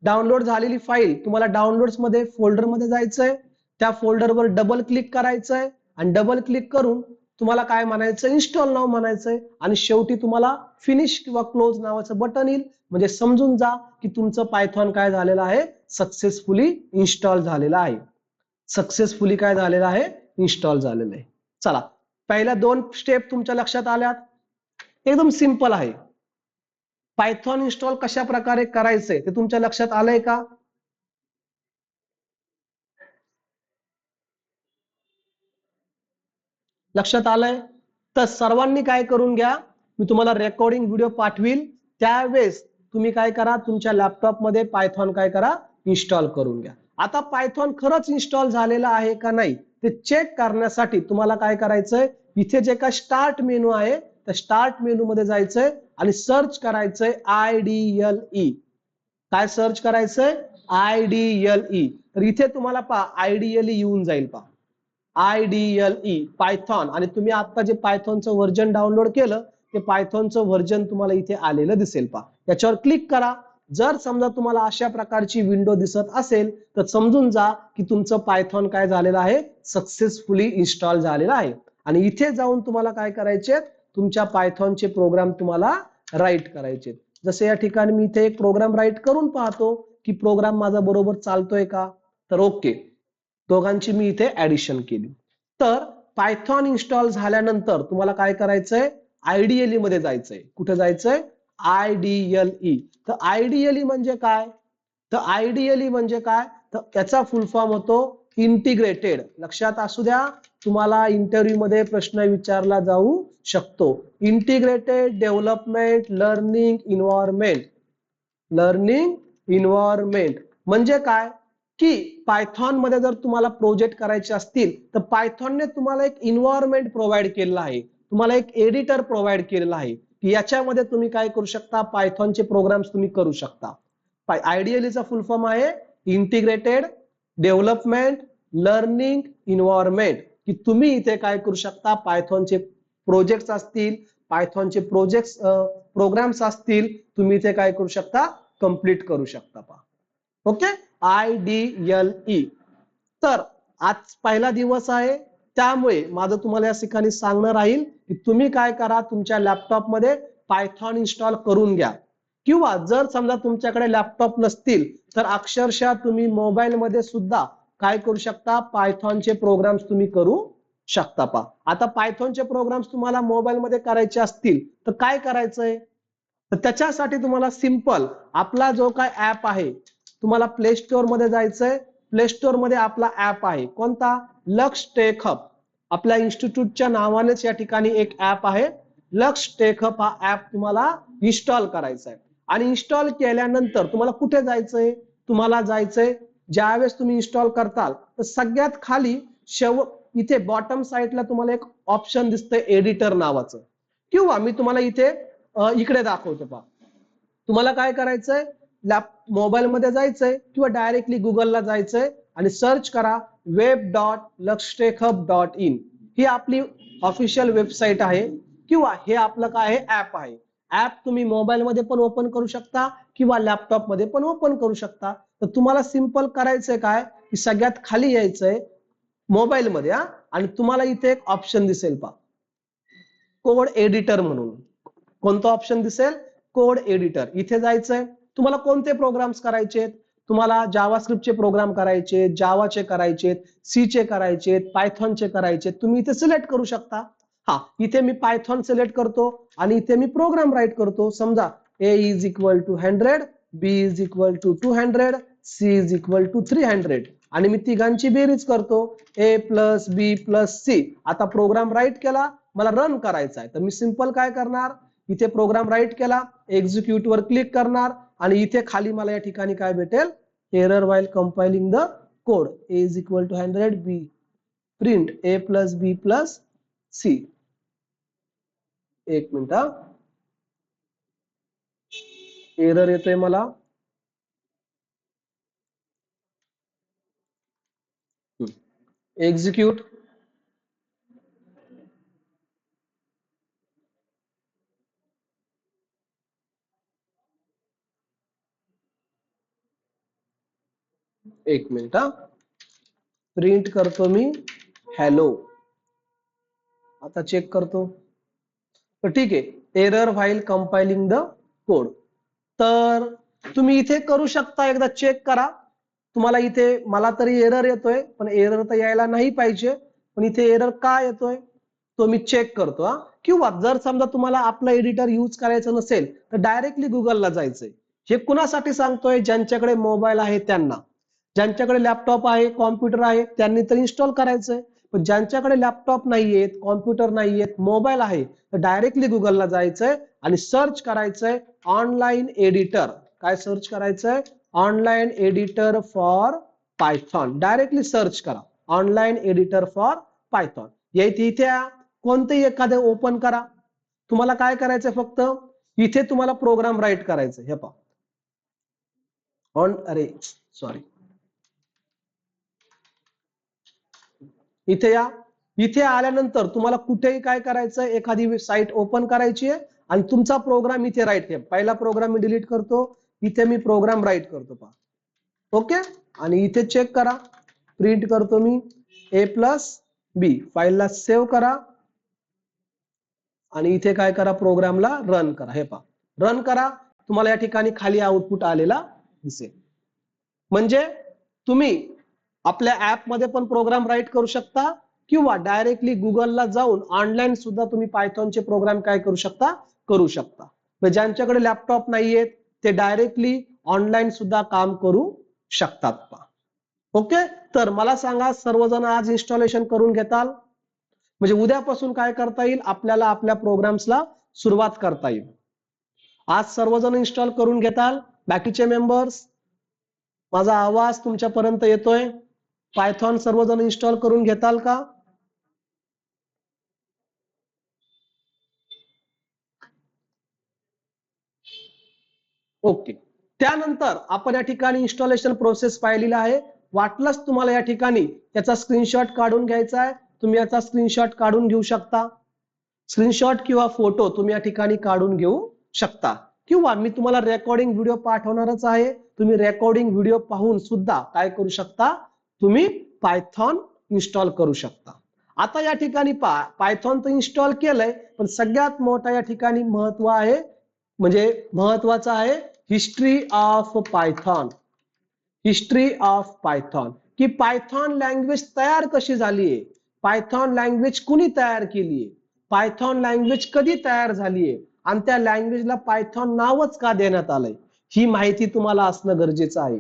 डाउनलोड झालेली फाईल तुम्हाला डाउनलोड्स मध्ये फोल्डर मध्ये जायचंय, त्या फोल्डरवर डबल क्लिक करायचंय आणि डबल क्लिक करून तुम्हाला काय म्हणायचं, इन्स्टॉल नाव म्हणायचंय आणि शेवटी तुम्हाला फिनिश किंवा क्लोज नावाचं बटन येईल. म्हणजे समजून जा की तुमचं पायथॉन काय झालेलं आहे, सक्सेसफुली इन्स्टॉल झालेलं आहे. सक्सेसफुली काय झालेलं आहे, इन्स्टॉल झालेलं आहे. चला, पहिल्या 2 स्टेप तुमच्या लक्षात आल्यात. एकदम सिंपल आहे. पायथॉन इन्स्टॉल कशा प्रकारे करायचंय ते तुमच्या लक्षात आलंय का? लक्षात आलंय? तर सर्वांनी काय करून घ्या, मी तुम्हाला रेकॉर्डिंग व्हिडिओ पाठवील, त्यावेळेस तुम्ही काय करा, तुमच्या लॅपटॉप मध्ये पायथॉन काय करा, इन्स्टॉल करून घ्या. आता पायथॉन खरंच इन्स्टॉल झालेला आहे का नाही ते चेक करण्यासाठी तुम्हाला काय करायचंय, इथे जे काय स्टार्ट मेनू आहे त्या स्टार्ट मेनू मध्ये जायचंय आणि सर्च करायचंय IDLE. काय सर्च करायचंय, IDLE. तर इथे तुम्हाला पहा IDLE येऊन जाईल पहा, IDLE पायथॉन. आणि तुम्ही आता जे पायथॉनचं व्हर्जन डाउनलोड केलं ते पायथॉनचं व्हर्जन तुम्हाला इथे आलेलं दिसेल पहा. याच्यावर क्लिक करा. जर समजा तुम्हाला अशा प्रकारची विंडो दिसत असेल तर समजून जा की तुमचं पायथॉन काय झालेलं आहे, सक्सेसफुली इन्स्टॉल झालेलं आहे. आणि इथे जाऊन तुम्हाला काय करायचे, तुमच्या पायथॉनचे प्रोग्राम तुम्हाला राईट करायचे. जसे या ठिकाणी मी इथे एक प्रोग्राम राईट करून पाहतो की प्रोग्राम माझा बरोबर चालतोय का. तर ओके, दोघांची मी इथे ऍडिशन केली. तर पायथॉन इन्स्टॉल झाल्यानंतर तुम्हाला काय करायचंय, IDLE मध्ये जायचंय. कुठे जायचंय, IDLE. तर IDLE म्हणजे काय, तर IDLE म्हणजे काय, तर त्याचा फुल फॉर्म होतो इंटिग्रेटेड. लक्षात असू द्या, तुम्हाला इंटरव्ह्यू मध्ये प्रश्न विचारला जाऊ शकतो. Integrated development learning environment. Learning environment म्हणजे काय, की पायथॉन मध्ये जर तुम्हाला प्रोजेक्ट करायचे असतील तर पायथॉनने तुम्हाला एक इन्व्हायरमेंट प्रोव्हाइड केलेला आहे, तुम्हाला एक एडिटर प्रोव्हाइड केलेला आहे की याच्यामध्ये तुम्ही काय करू शकता, पायथॉनचे प्रोग्राम्स तुम्ही करू शकता. IDLE चा फुल फॉर्म आहे इंटिग्रेटेड डेव्हलपमेंट लर्निंग इन्व्हायरमेंट. की तुम्ही इथे काय करू शकता, पायथॉनचे प्रोजेक्ट्स असतील, पायथॉनचे प्रोग्राम्स असतील, तुम्ही इथे काय करू शकता, कंप्लीट करू शकता. Okay, IDLE. तर आज पहिला दिवस आहे, त्यामुळे माझं तुम्हाला या ठिकाणी सांगणं राहील की तुम्ही काय करा, तुमच्या लॅपटॉपमध्ये पायथॉन इन्स्टॉल करून घ्या, किंवा जर समजा तुमच्याकडे लॅपटॉप नसतील तर अक्षरशः तुम्ही मोबाईल मध्ये सुद्धा काय करू शकता, पायथॉनचे प्रोग्राम्स तुम्ही करू शकता. पहा आता पायथॉनचे प्रोग्राम्स तुम्हाला मोबाईल मध्ये करायचे असतील तर काय करायचंय, तर त्याच्यासाठी तुम्हाला सिंपल आपला जो काय ऍप आहे, तुम्हाला प्ले स्टोअर मध्ये जायचंय. प्ले स्टोअर मध्ये आपला ऍप आहे कोणता, लक्ष टेक हब. आपल्या इन्स्टिट्यूटच्या नावानेच या ठिकाणी एक ऍप आहे लक्ष टेक हब. हा ऍप तुम्हाला इन्स्टॉल करायचा आहे. आणि इन्स्टॉल केल्यानंतर तुम्हाला कुठे जायचंय, तुम्हाला जायचंय ज्यावेळेस तुम्ही इन्स्टॉल करताल तर सगळ्यात खाली इथे बॉटम साईडला तुम्हाला एक ऑप्शन दिसतंय एडिटर नावाचं, किंवा मी तुम्हाला इथे इकडे दाखवतो. पहा तुम्हाला काय करायचंय, मोबाईल मध्ये जायचंय किंवा डायरेक्टली गुगलला जायचंय आणि सर्च करा web.luxtechhub.in. ही आपली ऑफिशियल वेबसाईट आहे, किंवा हे आपलं काय आहे, ऍप आहे. ऍप तुम्ही मोबाईल मध्ये पण ओपन करू शकता किंवा लॅपटॉप मध्ये पण ओपन करू शकता. तर तुम्हाला सिंपल करायचंय काय, की सगळ्यात खाली यायचंय मोबाईल मध्ये आणि तुम्हाला इथे एक ऑप्शन दिसेल पहा कोड एडिटर म्हणून. कोणतं ऑप्शन दिसेल, कोड एडिटर. इथे जायचंय. तुम्हाला कोणते प्रोग्राम्स करायचे, तुम्हाला जावास्क्रिप्टचे प्रोग्राम करायचे, जावाचे करायचे, सी चे करायचे, पायथॉनचे करायचे, तुम्ही इथे सिलेक्ट करू शकता. हा इथे मी पायथॉन सिलेक्ट करतो आणि इथे मी प्रोग्राम राईट करतो. समजा a is equal to 100, b is equal to 200, c is equal to 300 आणि मी तिघांची बेरीज करतो a plus b plus c. आता प्रोग्राम राईट केला, मला रन करायचा आहे, तर मी सिंपल काय करणार, इथे प्रोग्राम राईट केला, एक्झिक्यूट वर क्लिक करणार आणि इथे खाली मला या ठिकाणी काय भेटेल, error while compiling the code, a is equal to 100, b print a plus b plus c. एक मिनिट, एरर येतोय मला. एक्झिक्यूट. एक मिनिट, प्रिंट करतो मी हॅलो. आता चेक करतो, तर ठीक आहे, error while compiling the code. तर तुम्ही इथे करू शकता, एकदा चेक करा. तुम्हाला इथे मला तरी एरर येतोय, पण एरर तर यायला नाही पाहिजे, पण इथे एरर का येतोय तो मी चेक करतो. किंवा जर समजा तुम्हाला आपलं एडिटर यूज करायचं नसेल तर डायरेक्टली गुगलला जायचंय. हे कुणासाठी सांगतोय, ज्यांच्याकडे मोबाईल आहे त्यांना. ज्यांच्याकडे लॅपटॉप आहे, कॉम्प्युटर आहे, त्यांनी तर इन्स्टॉल करायचंय. पण ज्यांच्याकडे लॅपटॉप नाहीयेत, कॉम्प्युटर नाहीयेत, मोबाईल आहे, तर डायरेक्टली गुगलला जायचंय आणि सर्च करायचंय ऑनलाईन एडिटर. काय सर्च करायचंय, online editor for Python. Directly search करा ऑनलाईन एडिटर फॉर पायथॉन. इथे कोणतेही एखादे ओपन करा. तुम्हाला काय करायचंय, फक्त इथे तुम्हाला प्रोग्राम राईट करायचं. हे पहा सॉरी, इथे या. इथे आल्यानंतर तुम्हाला कुठेही काय करायचं, एखादी साईट ओपन करायची आहे आणि तुमचा प्रोग्राम इथे राईट आहे. पहिला प्रोग्राम मी डिलीट करतो, इथे मी प्रोग्राम राईट करतो. पहा ओके, आणि इथे चेक करा, प्रिंट करतो मी a प्लस बी. फाईलला सेव्ह करा आणि इथे काय करा, प्रोग्रामला रन करा. हे पहा रन करा, तुम्हाला या ठिकाणी खाली आउटपुट आलेला दिसेल. म्हणजे तुम्ही आपल्या ऍप मध्ये पण प्रोग्राम राईट करू शकता किंवा डायरेक्टली गुगलला जाऊन ऑनलाईन सुद्धा तुम्ही पायथॉनचे प्रोग्राम काय करू शकता, करू शकता. ज्यांच्याकडे लॅपटॉप नाहीयेत ते डायरेक्टली ऑनलाईन सुद्धा काम करू शकतात. ओके, तर मला सांगा, सर्वजण आज इन्स्टॉलेशन करून घेताल, म्हणजे उद्यापासून काय करता येईल, आपल्याला आपल्या प्रोग्राम्सला सुरुवात करता येईल. आज सर्वजण इन्स्टॉल करून घेताल, बाकीचे मेंबर्स माझा आवाज तुमच्यापर्यंत येतोय, पायथॉन सर्वजण इन्स्टॉल करून घेताल का? ओके, त्यानंतर आपण या ठिकाणी इन्स्टॉलेशन प्रोसेस पाहिलेली आहे. वाटलंच तुम्हाला या ठिकाणी त्याचा स्क्रीनशॉट काढून घ्यायचा आहे, तुम्ही याचा स्क्रीनशॉट काढून घेऊ शकता. स्क्रीनशॉट किंवा फोटो तुम्ही या ठिकाणी काढून घेऊ शकता, किंवा मी तुम्हाला रेकॉर्डिंग व्हिडिओ पाठवणारच आहे. तुम्ही रेकॉर्डिंग व्हिडिओ पाहून सुद्धा काय करू शकता, तुम्ही पायथॉन इन्स्टॉल करू शकता. आता या ठिकाणी पायथॉन तर इन्स्टॉल केलंय, पण सगळ्यात मोठा या ठिकाणी महत्वाचा आहे history of Python. History of Python, की पायथॉन लँग्वेज तयार कशी झाली आहे, पायथॉन लँग्वेज कुणी तयार केली आहे, पायथॉन लँग्वेज कधी तयार झाली आहे, आणि त्या लँग्वेजला पायथॉन नावच का देण्यात आलंय, ही माहिती तुम्हाला असणं गरजेचं आहे.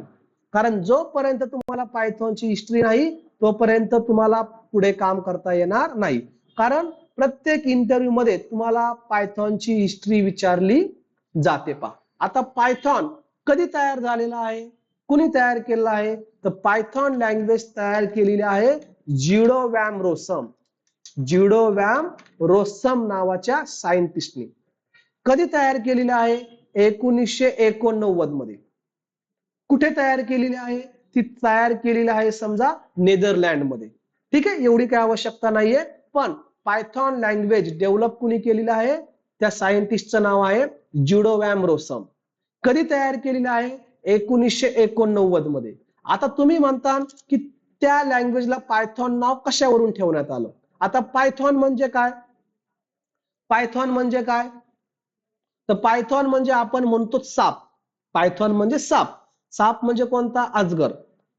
कारण जोपर्यंत तुम्हाला पायथॉनची हिस्ट्री नाही तोपर्यंत तुम्हाला पुढे काम करता येणार नाही. कारण प्रत्येक इंटरव्ह्यू मध्ये तुम्हाला पायथॉनची हिस्ट्री विचारली जाते. आता पायथॉन कधी तयार झालेला आहे, कुणी तयार केलेला आहे, तर पायथॉन लँग्वेज तयार केलेली आहे जिडो वॅम रोसम. जिडो वॅम रोसम नावाच्या सायंटिस्टने. कधी तयार केलेली आहे, 1989 मध्ये. कुठे तयार केलेली आहे, ती तयार केलेली आहे समजा नेदरलँड मध्ये. ठीक आहे, एवढी काय आवश्यकता नाहीये. पण पायथॉन लँग्वेज डेव्हलप कुणी केलेली आहे, त्या सायंटिस्टचं नाव आहे जिडो वॅम रोसम. कधी तयार केलेली आहे, 1989 मध्ये. आता तुम्ही म्हणता की त्या लँग्वेजला पायथॉन नाव कशावरून ठेवण्यात आलं. आता पायथॉन म्हणजे काय, पायथॉन म्हणजे काय, तर पायथॉन म्हणजे आपण म्हणतो साप. पायथॉन म्हणजे साप. साप म्हणजे कोणता, अजगर.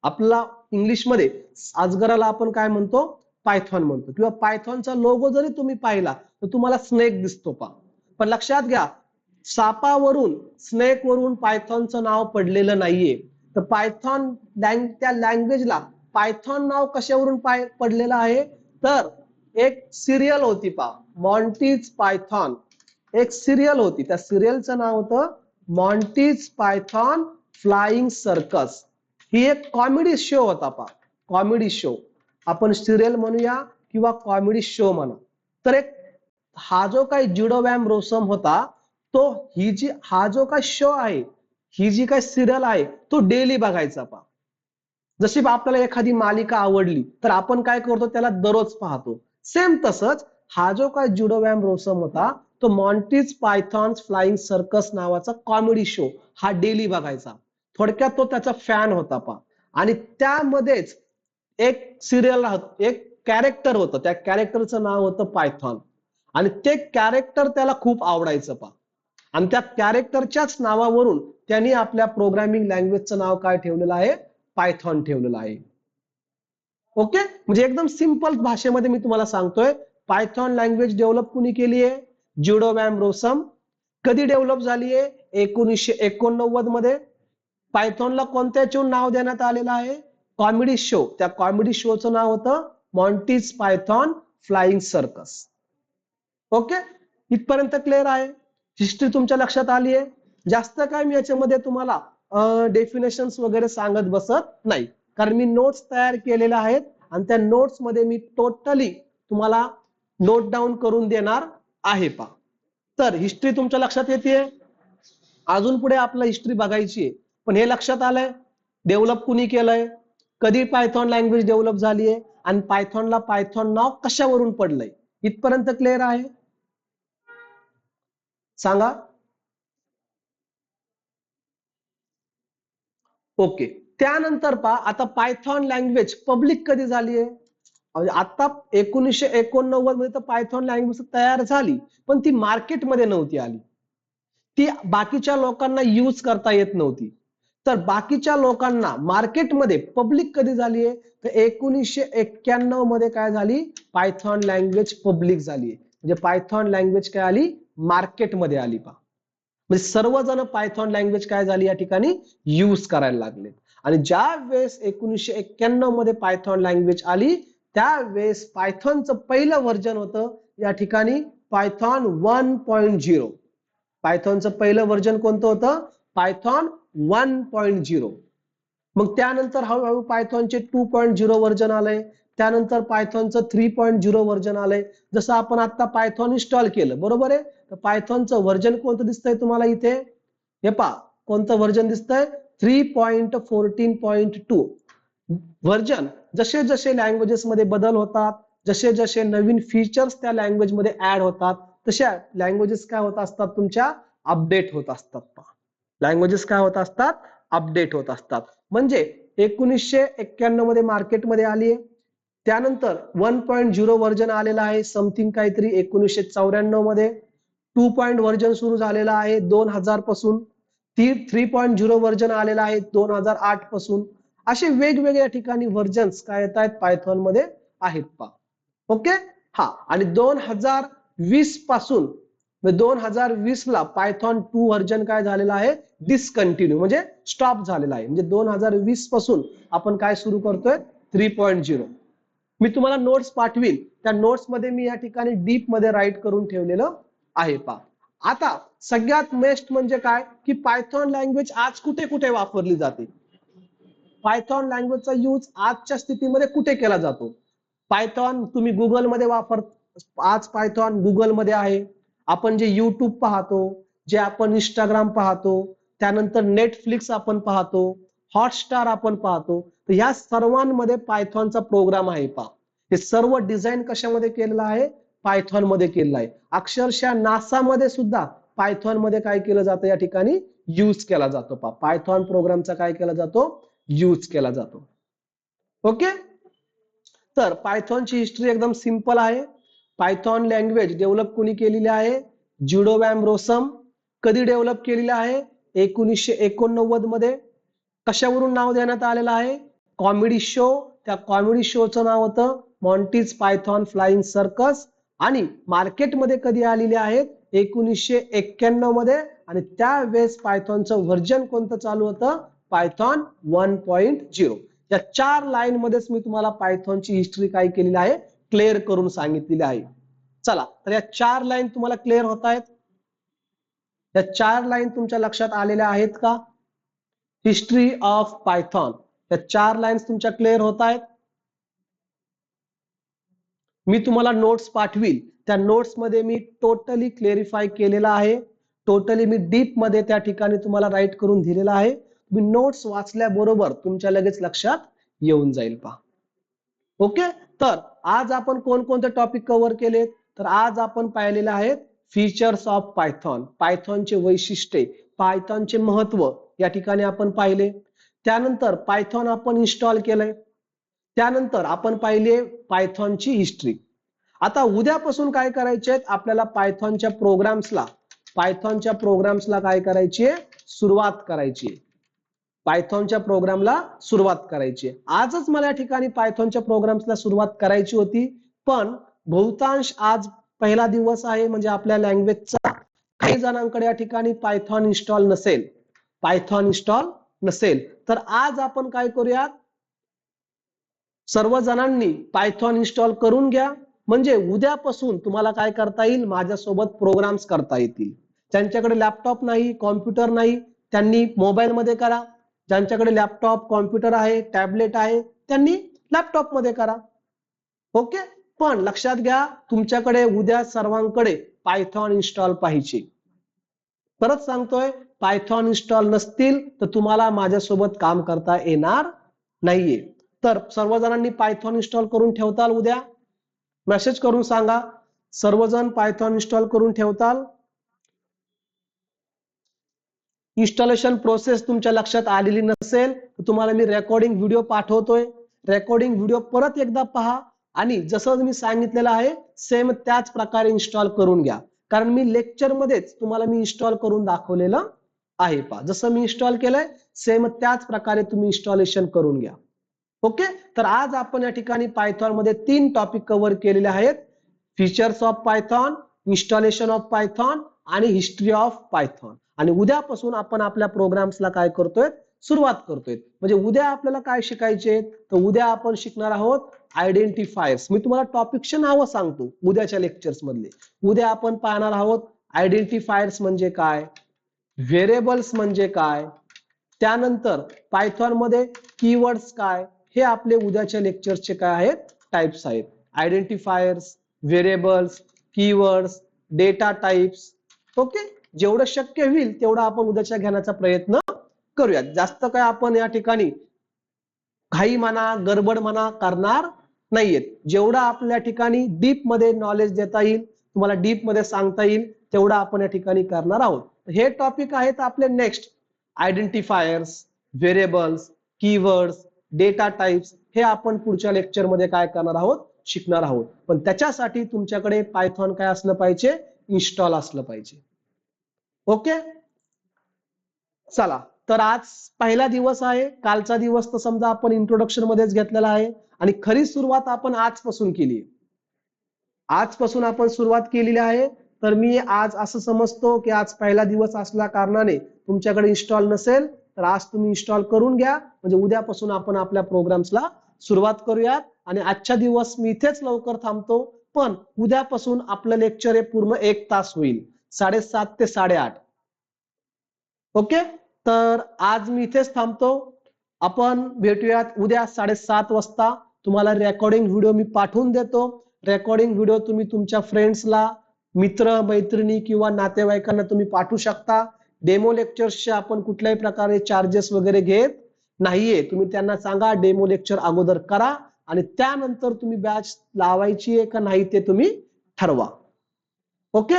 आपला इंग्लिश मध्ये अजगराला आपण काय म्हणतो, पायथॉन म्हणतो. किंवा पायथॉनचा लोगो जरी तुम्ही पाहिला तर तुम्हाला स्नेक दिसतो पण लक्षात घ्या, सापावरून स्नेक वरून पायथॉनचं नाव पडलेलं नाहीये. तर पायथॉन त्या लँग्वेजला पायथॉन नाव कशावरून पडलेलं आहे, तर एक सिरियल होती मॉन्टीज पायथॉन. एक सिरियल होती, त्या सिरियलचं नाव होतं मॉन्टीज पायथॉन फ्लाइंग सर्कस. ही एक कॉमेडी शो होता कॉमेडी शो. आपण सिरियल म्हणूया किंवा कॉमेडी शो म्हणा. तर एक हा जो काही जिडो वॅम रोसम होता, तो हा जो काही शो आहे, ही जी काही सिरियल आहे, तो डेली बघायचा जशी आपल्याला एखादी मालिका आवडली तर आपण काय करतो, त्याला दररोज पाहतो. सेम तसंच हा जो काही जिडो वॅम रोसम होता, तो मॉन्टीज पायथॉन फ्लाइंग सर्कस नावाचा कॉमेडी शो हा डेली बघायचा. थोडक्यात तो त्याचा फॅन होता आणि त्यामध्येच एक सिरियल, एक कॅरेक्टर होतं, त्या कॅरेक्टरचं नाव होतं पायथॉन. आणि ते कॅरेक्टर त्याला खूप आवडायचं आणि त्या कॅरेक्टरच्याच नावावरून त्यांनी आपल्या प्रोग्रामिंग लँग्वेजचं नाव काय ठेवलेलं आहे, पायथॉन ठेवलेलं आहे. ओके, म्हणजे एकदम सिंपल भाषेमध्ये मी तुम्हाला सांगतोय, पायथॉन लँग्वेज डेव्हलप कुणी केली आहे, जिडो वॅम रोसम. कधी डेव्हलप झाली आहे, 1989 मध्ये. पायथॉनला कोणत्याचे नाव देण्यात आलेलं आहे, कॉमेडी शो. त्या कॉमेडी शोचं नाव होतं मॉन्टीज पायथॉन फ्लाइंग सर्कस. ओके, इथपर्यंत क्लिअर आहे, हिस्ट्री तुमच्या लक्षात आली आहे. जास्त काय मी याच्यामध्ये तुम्हाला डेफिनेशन्स वगैरे सांगत बसत नाही, कारण मी नोट्स तयार केलेल्या आहेत आणि त्या नोट्स मध्ये मी टोटली तुम्हाला नोट डाऊन करून देणार आहे तर हिस्ट्री तुमच्या लक्षात येते. अजून पुढे आपला हिस्ट्री बघायची आहे, पण हे लक्षात आलंय डेव्हलप कुणी केलंय, कधी पायथॉन लँग्वेज डेव्हलप झाली आहे, आणि पायथॉनला पायथॉन नाव कशावरून पडलंय. इथपर्यंत क्लिअर आहे, सांगा. ओके, त्यानंतर आता पायथॉन लँग्वेज पब्लिक कधी झाली आहे, आता 1989 मध्ये तर पायथॉन लँग्वेज तयार झाली, पण ती मार्केटमध्ये नव्हती आली. ती बाकीच्या लोकांना यूज करता येत नव्हती. तर बाकीच्या लोकांना मार्केटमध्ये पब्लिक कधी झाली आहे, तर 1991 मध्ये काय झाली, पायथॉन लँग्वेज पब्लिक झाली. म्हणजे पायथॉन लँग्वेज काय आली, मार्केटमध्ये आली म्हणजे सर्वजण पायथॉन लँग्वेज काय झाली या ठिकाणी यूज करायला लागले. आणि ज्या वेळेस 1991 मध्ये पायथॉन लँग्वेज आली, त्यावेळेस पायथॉनचं पहिलं व्हर्जन होतं या ठिकाणी पायथॉन 1.0. पायथॉनचं पहिलं व्हर्जन कोणतं होतं, पायथॉन 1.0. मग त्यानंतर हळूहळू पायथॉनचे 2.0 व्हर्जन आलंय, त्यानंतर पायथॉनचं 3.0 व्हर्जन आलंय. जसं आपण आता पायथॉन इन्स्टॉल केलं, बरोबर आहे, तर पायथॉनचं व्हर्जन कोणतं दिसतंय तुम्हाला इथे, हे पहा कोणतं व्हर्जन दिसतंय, 3.14.2 व्हर्जन. जसे जसे लँग्वेजेस मध्ये बदल होतात, जसे जसे नवीन फीचर्स त्या लँग्वेज मध्ये ऍड होतात, तशा लँग्वेजेस काय होत असतात, तुमच्या अपडेट होत असतात. लँग्वेजेस काय होत असतात, अपडेट होत असतात. म्हणजे 1991 मध्ये मार्केटमध्ये आली आहे, त्यानंतर 1.0 व्हर्जन आलेला आहे समथिंग काहीतरी 1994 मध्ये. 2 व्हर्जन सुरू झालेला आहे 2000 पासून. 3.0 व्हर्जन आलेला आहे 2008 पासून. असे वेगवेगळ्या ठिकाणी व्हर्जन्स काय येत आहेत पायथॉन मध्ये आहेत पहा. ओके. हा, आणि 2020 पासून 2020 ला पायथॉन 2 व्हर्जन काय झालेला आहे डिसकंटिन्यू म्हणजे स्टॉप झालेला आहे. म्हणजे 2020 पासून आपण काय सुरू करतोय 3.0. मी तुम्हाला नोट्स पाठवीन, त्या नोट्स मध्ये मी या ठिकाणी डीप मध्ये राईट करून ठेवलेलं आहे पहा. आता सगळ्यात बेस्ट म्हणजे काय की पायथॉन लँग्वेज आज कुठे कुठे वापरली जाते. पायथॉन लँग्वेजचा यूज आजच्या स्थितीमध्ये कुठे केला जातो. पायथॉन तुम्ही गुगल मध्ये आज पायथॉन गुगल मध्ये आहे. आपण जे युट्यूब पाहतो, जे आपण इंस्टाग्राम पाहतो, त्यानंतर नेटफ्लिक्स आपण पाहतो, हॉटस्टार आपण पाहतो, तर ह्या सर्वांमध्ये पायथॉनचा प्रोग्राम आहे पहा. हे सर्व डिझाईन कशामध्ये केलेलं आहे पायथॉन मध्ये केलेलं आहे. अक्षरशः नासा मध्ये सुद्धा पायथॉन मध्ये काय केलं जातं या ठिकाणी यूज केला जातो पहा. पायथॉन प्रोग्रामचा काय केला जातो यूज केला जातो. ओके. तर पायथॉनची हिस्ट्री एकदम सिंपल आहे. पायथॉन लँग्वेज डेव्हलप कोणी केलेली आहे ज्युडो वॅम रोसम. कधी डेव्हलप केलेली आहे 1989 मध्ये. कशावरून नाव देण्यात आलेलं आहे कॉमेडी शो. त्या कॉमेडी शोचं नाव होतं मॉन्टीज पायथॉन फ्लाइंग सर्कस. आणि मार्केटमध्ये कधी आलेले आहेत 1991 मध्ये. आणि त्यावेळेस पायथॉनचं व्हर्जन कोणतं चालू होतं पायथॉन 1.0. या 4 लाईन मध्येच मी तुम्हाला पायथॉनची हिस्ट्री काय केलेली आहे क्लिअर करून सांगितलेली आहे. चला, तर या 4 लाईन तुम्हाला क्लिअर होत आहेत. या 4 लाईन तुमच्या लक्षात आलेल्या आहेत का. हिस्ट्री ऑफ पायथॉन या 4 लाईन्स तुमच्या क्लिअर होत आहेत. मी तुम्हाला नोट्स पाठवील, त्या नोट्स मध्ये मी टोटली क्लेरिफाय केलेला आहे. टोटली मी डीप मध्ये त्या ठिकाणी तुम्हाला राईट करून दिलेला आहे. मी नोट्स वाचल्याबरोबर तुमच्या लगेच लक्षात येऊन जाईल पहा. ओके. तर आज आपण कोणकोणते टॉपिक कव्हर केले तर आज आपण पाहिलेले आहेत फीचर्स ऑफ पायथॉन. पायथॉनचे वैशिष्ट्ये, पायथॉनचे महत्व या ठिकाणी आपण पाहिले. त्यानंतर पायथॉन आपण इन्स्टॉल केलंय. त्यानंतर आपण पाहिले पायथॉनची हिस्ट्री. आता उद्यापासून काय करायचे आपल्याला पायथॉनच्या प्रोग्राम्सला काय करायची सुरुवात करायची. पायथॉनच्या प्रोग्रामला सुरुवात करायची. आजच मला या ठिकाणी पायथॉनच्या प्रोग्राम्सला सुरुवात करायची होती, पण बहुतांश आज पहिला दिवस आहे म्हणजे आपल्या लँग्वेजचा. काही जणांकडे या ठिकाणी पायथॉन इन्स्टॉल नसेल तर आज आपण काय करूयात सर्व जणांनी पायथॉन इन्स्टॉल करून घ्या. म्हणजे उद्यापासून तुम्हाला काय करता येईल माझ्यासोबत प्रोग्राम्स करता येतील. ज्यांच्याकडे लॅपटॉप नाही कॉम्प्युटर नाही त्यांनी मोबाईल मध्ये करा. ज्यांच्याकडे लॅपटॉप कॉम्प्युटर आहे टॅबलेट आहे त्यांनी लॅपटॉप मध्ये करा. ओके. पण लक्षात घ्या तुमच्याकडे उद्या सर्वांकडे पायथॉन इन्स्टॉल पाहिजे. परत सांगतोय पायथॉन इन्स्टॉल नसतील तर तुम्हाला माझ्यासोबत काम करता येणार नाहीये. तर सर्वजणांनी पायथॉन इन्स्टॉल करून ठेवताल उद्या. मेसेज करून सांगा सर्वजण पायथॉन इन्स्टॉल करून ठेवताल. इन्स्टॉलेशन प्रोसेस तुमच्या लक्षात आलेली नसेल तर तुम्हाला मी रेकॉर्डिंग व्हिडिओ पाठवतोय. रेकॉर्डिंग व्हिडिओ परत एकदा पहा आणि जसं मी सांगितलेलं आहे सेम त्याच प्रकारे इन्स्टॉल करून घ्या. कारण मी लेक्चर मध्येच तुम्हाला मी इन्स्टॉल करून दाखवलेलं आहे पहा. जसं मी इन्स्टॉल केलंय सेम त्याच प्रकारे तुम्ही इन्स्टॉलेशन करून घ्या. ओके. तर आज आपण या ठिकाणी पायथॉन मध्ये 3 टॉपिक कव्हर केलेले आहेत. Features of Python, installation of Python आणि हिस्ट्री ऑफ पायथॉन. आणि उद्यापासून आपण आपल्या प्रोग्राम्सला काय करतोय सुरुवात करतोय. म्हणजे उद्या आपल्याला काय शिकायचे तर उद्या आपण शिकणार आहोत आयडेंटिफायर्स. मी तुम्हाला टॉपिकचे नाव सांगतो उद्याच्या लेक्चर्स मधले. उद्या आपण पाहणार आहोत आयडेंटिफायर्स म्हणजे काय, व्हेरिएबल्स म्हणजे काय, त्यानंतर पायथॉन मध्ये कीवर्ड्स काय, हे आपले उद्याच्या लेक्चरचे काय आहेत टाइप्स आहेत. Identifiers, variables, keywords, data types. Okay. जेवढं शक्य होईल तेवढं आपण उद्याच्या घेण्याचा प्रयत्न करूयात. जास्त काय आपण या ठिकाणी घाई म्हणा गडबड म्हणा करणार नाहीयेत. जेवढं आपल्या ठिकाणी डीप मध्ये नॉलेज देता येईल तुम्हाला डीप मध्ये सांगता येईल तेवढं आपण या ठिकाणी करणार आहोत. हे टॉपिक आहेत आपले next identifiers, variables, keywords, data types. हे आपण पुढच्या लेक्चरमध्ये काय करणार आहोत, शिकणार आहोत. पण त्याच्यासाठी तुमच्याकडे पायथॉन काय असलं पाहिजे, इन्स्टॉल असलं पाहिजे. ओके, चला. तर आज पहिला दिवस आहे. कालचा दिवस तर समजा आपण इंट्रोडक्शन मध्येच घेतलेला आहे आणि खरी सुरुवात आपण आजपासून केली. आजपासून आपण सुरुवात केलेली आहे. तर मी आज असं समजतो की आज पहिला दिवस असल्या कारणाने तुमच्याकडे इन्स्टॉल नसेल तर आज तुम्ही इन्स्टॉल करून घ्या, म्हणजे उद्यापासून आपण आपल्या प्रोग्राम्सला सुरुवात करूयात. आणि आजच्या दिवस मी इथेच लवकर थांबतो, पण उद्यापासून आपलं लेक्चर हे पूर्ण 1 तास होईल, 7:30 ते 8:30. ओके, तर आज मी इथेच थांबतो. आपण भेटूयात उद्या 7:30 वाजता. तुम्हाला रेकॉर्डिंग व्हिडिओ मी पाठवून देतो. रेकॉर्डिंग व्हिडिओ तुम्ही तुमच्या फ्रेंड्सला, मित्र मैत्रिणी किंवा नातेवाईकांना तुम्ही पाठवू शकता. डेमो लेक्चर्सचे आपण कुठल्याही प्रकारे चार्जेस वगैरे घेत नाहीये. तुम्ही त्यांना सांगा डेमो लेक्चर अगोदर करा आणि त्यानंतर तुम्ही बॅच लावायची आहे का नाही ते तुम्ही ठरवा. ओके,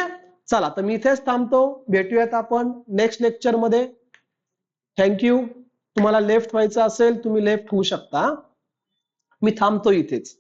चला. तर मी इथेच थांबतो. भेटूयात आपण नेक्स्ट लेक्चर मध्ये. थँक्यू. तुम्हाला लेफ्ट व्हायचं असेल तुम्ही लेफ्ट होऊ शकता. मी थांबतो इथेच.